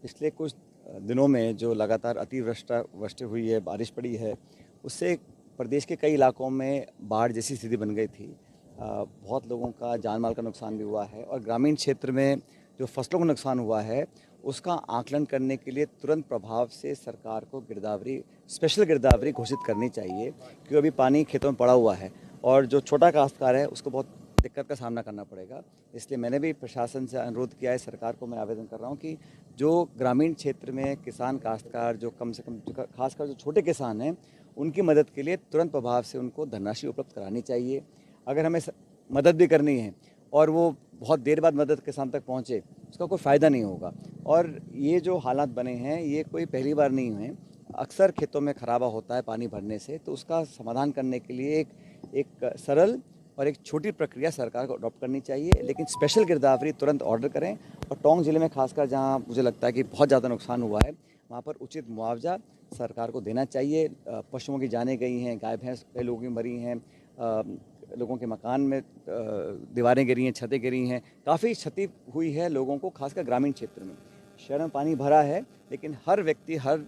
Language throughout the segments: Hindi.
पिछले कुछ दिनों में जो लगातार अतिवृष्टि हुई है, बारिश पड़ी है, उससे प्रदेश के कई इलाकों में बाढ़ जैसी स्थिति बन गई थी। बहुत लोगों का जान माल का नुकसान भी हुआ है और ग्रामीण क्षेत्र में जो फसलों का नुकसान हुआ है उसका आकलन करने के लिए तुरंत प्रभाव से सरकार को स्पेशल गिरदावरी घोषित करनी चाहिए, क्योंकि अभी पानी खेतों में पड़ा हुआ है और जो छोटा काश्तकार है उसको बहुत दिक्कत का सामना करना पड़ेगा। इसलिए मैंने भी प्रशासन से अनुरोध किया है, सरकार को मैं आवेदन कर रहा हूँ कि जो ग्रामीण क्षेत्र में किसान काश्तकार जो कम से कम खासकर जो छोटे किसान हैं उनकी मदद के लिए तुरंत प्रभाव से उनको धनराशि उपलब्ध करानी चाहिए। अगर हमें मदद भी करनी है और वो बहुत देर बाद मदद किसान तक पहुँचे, उसका कोई फ़ायदा नहीं होगा। और ये जो हालात बने हैं ये कोई पहली बार नहीं हुए, अक्सर खेतों में खराबा होता है पानी भरने से। तो उसका समाधान करने के लिए एक सरल और एक छोटी प्रक्रिया सरकार को अडॉप्ट करनी चाहिए, लेकिन स्पेशल गिरदावरी तुरंत ऑर्डर करें। और टोंक जिले में खासकर जहां मुझे लगता है कि बहुत ज़्यादा नुकसान हुआ है, वहां पर उचित मुआवजा सरकार को देना चाहिए। पशुओं की जानें गई हैं, गाय भैंस कई लोगों की मरी हैं, लोगों के मकान में दीवारें गिरी हैं, छतें गिरी हैं, काफ़ी क्षति हुई है लोगों को, खासकर ग्रामीण क्षेत्र में। शहर में पानी भरा है, लेकिन हर व्यक्ति हर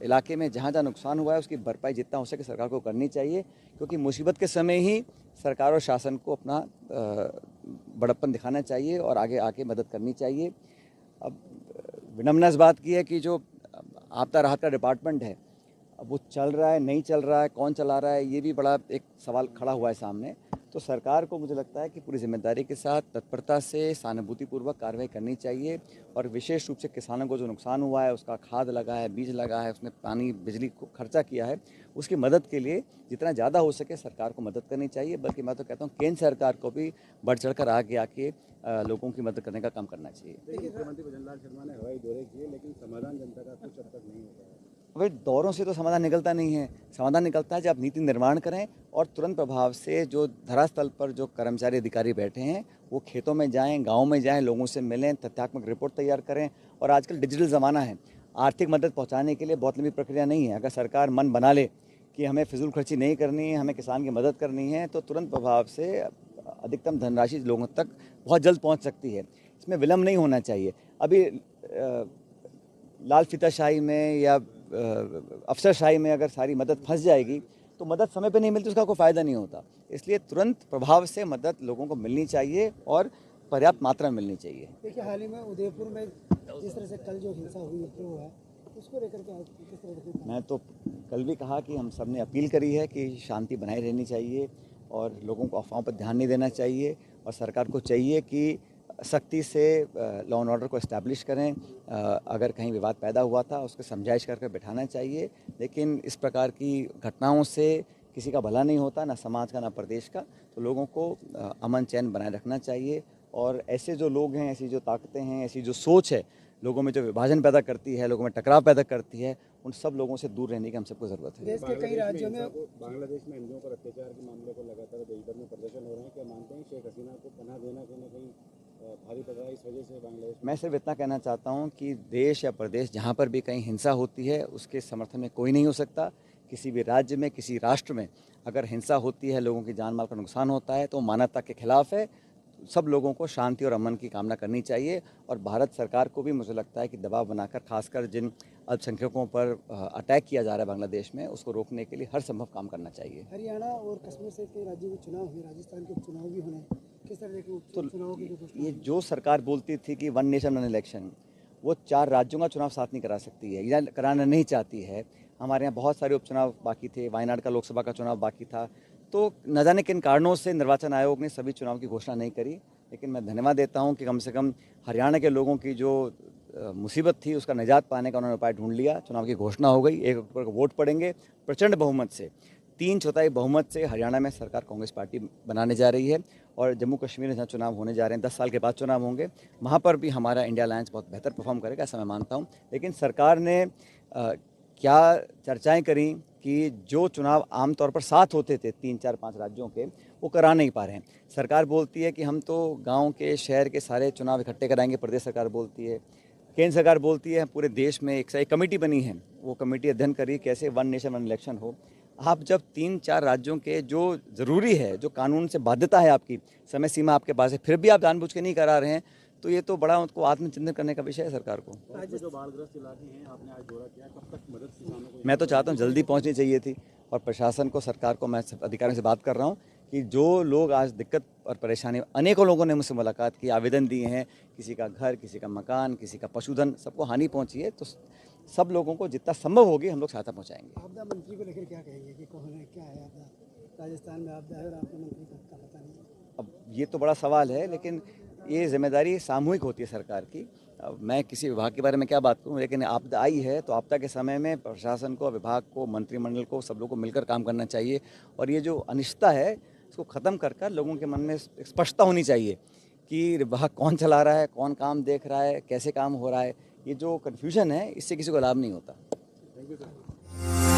इलाके में जहाँ जहाँ नुकसान हुआ है उसकी भरपाई जितना हो सके सरकार को करनी चाहिए, क्योंकि मुसीबत के समय ही सरकार और शासन को अपना बड़प्पन दिखाना चाहिए और आगे आके मदद करनी चाहिए। अब विडम्बना इस बात की है कि जो आपदा राहत का डिपार्टमेंट है, अब वो चल रहा है नहीं चल रहा है, कौन चला रहा है, ये भी बड़ा एक सवाल खड़ा हुआ है सामने। तो सरकार को मुझे लगता है कि पूरी जिम्मेदारी के साथ तत्परता से सहानुभूतिपूर्वक कार्रवाई करनी चाहिए और विशेष रूप से किसानों को जो नुकसान हुआ है, उसका खाद लगा है, बीज लगा है, उसने पानी बिजली को खर्चा किया है, उसकी मदद के लिए जितना ज़्यादा हो सके सरकार को मदद करनी चाहिए। बल्कि मैं तो कहता हूँ केंद्र सरकार को भी बढ़ चढ़ कर आगे आके लोगों की मदद करने का काम करना चाहिए। मुख्यमंत्री भजनलाल शर्मा ने हवाई दौरे किए, लेकिन समाधान जनता का कुछ अब तक नहीं हो पाया। भाई दौरों से तो समाधान निकलता नहीं है। समाधान निकलता है जब आप नीति निर्माण करें और तुरंत प्रभाव से जो धरातल पर जो कर्मचारी अधिकारी बैठे हैं वो खेतों में जाएं, गाँव में जाएं, लोगों से मिलें, तथ्यात्मक रिपोर्ट तैयार करें। और आजकल डिजिटल ज़माना है, आर्थिक मदद पहुँचाने के लिए बहुत लंबी प्रक्रिया नहीं है। अगर सरकार मन बना ले कि हमें फिजूल खर्ची नहीं करनी है, हमें किसान की मदद करनी है, तो तुरंत प्रभाव से अधिकतम धनराशि लोगों तक बहुत जल्द पहुँच सकती है। इसमें विलम्ब नहीं होना चाहिए। अभी लाल फीताशाही में या अफसरशाही में अगर सारी मदद फंस जाएगी तो मदद समय पे नहीं मिलती, उसका कोई फ़ायदा नहीं होता। इसलिए तुरंत प्रभाव से मदद लोगों को मिलनी चाहिए और पर्याप्त मात्रा में मिलनी चाहिए। देखिए, हाल ही में उदयपुर में जिस तरह से कल जो हिंसा हुई है उसको लेकर के किस तरह से? मैं तो कल भी कहा कि हम सब ने अपील करी है कि शांति बनाई रहनी चाहिए और लोगों को अफवाहों पर ध्यान नहीं देना चाहिए और सरकार को चाहिए कि सख्ती से लॉ एंड ऑर्डर को इस्टेब्लिश करें। अगर कहीं विवाद पैदा हुआ था उसको समझाइश करके बिठाना चाहिए, लेकिन इस प्रकार की घटनाओं से किसी का भला नहीं होता, ना समाज का ना प्रदेश का। तो लोगों को अमन चैन बनाए रखना चाहिए और ऐसे जो लोग हैं, ऐसी जो ताकतें हैं, ऐसी जो सोच है लोगों में, जो विभाजन पैदा करती है, लोगों में टकराव पैदा करती है, उन सब लोगों से दूर रहने की हम सबको ज़रूरत है। देश के कई राज्यों में बांग्लादेश में हिंदुओं पर अत्याचार के मामलों को लगातार देशभर में प्रदर्शन हो रहे हैं। क्या मानते हैं शेख हसीना को पनाह देना कहीं ना कहीं भारी पड़ रहा है इस वजह से बांग्लादेश? मैं सिर्फ इतना कहना चाहता हूँ कि देश या प्रदेश जहाँ पर भी कहीं हिंसा होती है उसके समर्थन में कोई नहीं हो सकता। किसी भी राज्य में, किसी राष्ट्र में अगर हिंसा होती है, लोगों की जान माल का नुकसान होता है, तो मानवता के खिलाफ है। सब लोगों को शांति और अमन की कामना करनी चाहिए और भारत सरकार को भी मुझे लगता है कि दबाव बनाकर खासकर जिन अल्पसंख्यकों पर अटैक किया जा रहा है बांग्लादेश में, उसको रोकने के लिए हर संभव काम करना चाहिए। हरियाणा और कश्मीर से कई राज्यों में चुनाव हुए, राजस्थान के चुनाव भी होने, किस तरह के तो चुनाव की घोषणा? ये जो सरकार बोलती थी कि वन नेशन वन इलेक्शन, वो 4 राज्यों का चुनाव साथ नहीं करा सकती है या कराना नहीं चाहती है। हमारे यहाँ बहुत सारे उपचुनाव बाकी थे, वायनाड का लोकसभा का चुनाव बाकी था, तो न जाने किन कारणों से निर्वाचन आयोग ने सभी चुनाव की घोषणा नहीं करी। लेकिन मैं धन्यवाद देता हूँ कि कम से कम हरियाणा के लोगों की जो मुसीबत थी उसका निजात पाने का उन्होंने उपाय ढूंढ लिया। चुनाव की घोषणा हो गई, 1 अक्टूबर को वोट पड़ेंगे। प्रचंड बहुमत से 3/4 बहुमत से हरियाणा में सरकार कांग्रेस पार्टी बनाने जा रही है और जम्मू कश्मीर में जहाँ चुनाव होने जा रहे हैं, 10 साल के बाद चुनाव होंगे, वहाँ पर भी हमारा इंडिया अलायंस बहुत बेहतर परफॉर्म करेगा, ऐसा मैं मानता हूँ। लेकिन सरकार ने क्या चर्चाएं करी कि जो चुनाव आमतौर पर साथ होते थे 3, 4, 5 राज्यों के, वो करा नहीं पा रहे हैं। सरकार बोलती है कि हम तो गांव के, शहर के सारे चुनाव इकट्ठे कराएंगे, प्रदेश सरकार बोलती है। केंद्र सरकार बोलती है पूरे देश में एक कमेटी बनी है, वो कमेटी अध्ययन करी कैसे वन नेशन वन इलेक्शन हो। आप जब 3-4 राज्यों के जो ज़रूरी है, जो कानून से बाध्यता है, आपकी समय सीमा आपके पास है, फिर भी आप जानबूझ के नहीं करा रहे हैं, तो ये तो बड़ा उनको आत्मचिंतन करने का विषय है सरकार को। जो बाढ़ग्रस्त इलाके हैं आपने आज दौरा किया, कब तक मदद किसानों को? मैं तो चाहता हूँ जल्दी पहुँचनी चाहिए थी, और प्रशासन को, सरकार को, मैं अधिकारियों से बात कर रहा हूँ कि जो लोग आज दिक्कत और परेशानी, अनेकों लोगों ने मुझसे मुलाकात की, आवेदन दिए हैं, किसी का घर, किसी का मकान, किसी का पशुधन, सबको हानि पहुँची है, तो सब लोगों को जितना संभव होगी हम लोग सहायता पहुँचाएंगे। आपदा मंत्री को लेकर क्या कहेंगे कि कौन है, क्या है आपदा? राजस्थान में आपदा है और आपदा मंत्री का पता नहीं है। अब ये तो बड़ा सवाल है, लेकिन ये जिम्मेदारी सामूहिक होती है सरकार की। अब मैं किसी विभाग के बारे में क्या बात करूं, लेकिन आपदा आई है तो आपदा के समय में प्रशासन को, विभाग को, मंत्रिमंडल को, सब लोगों को मिलकर काम करना चाहिए। और ये जो अनिश्चितता है इसको ख़त्म कर लोगों के मन में स्पष्टता होनी चाहिए कि विभाग कौन चला रहा है, कौन काम देख रहा है, कैसे काम हो रहा है। ये जो कन्फ्यूजन है इससे किसी को लाभ नहीं होता। Thank you sir.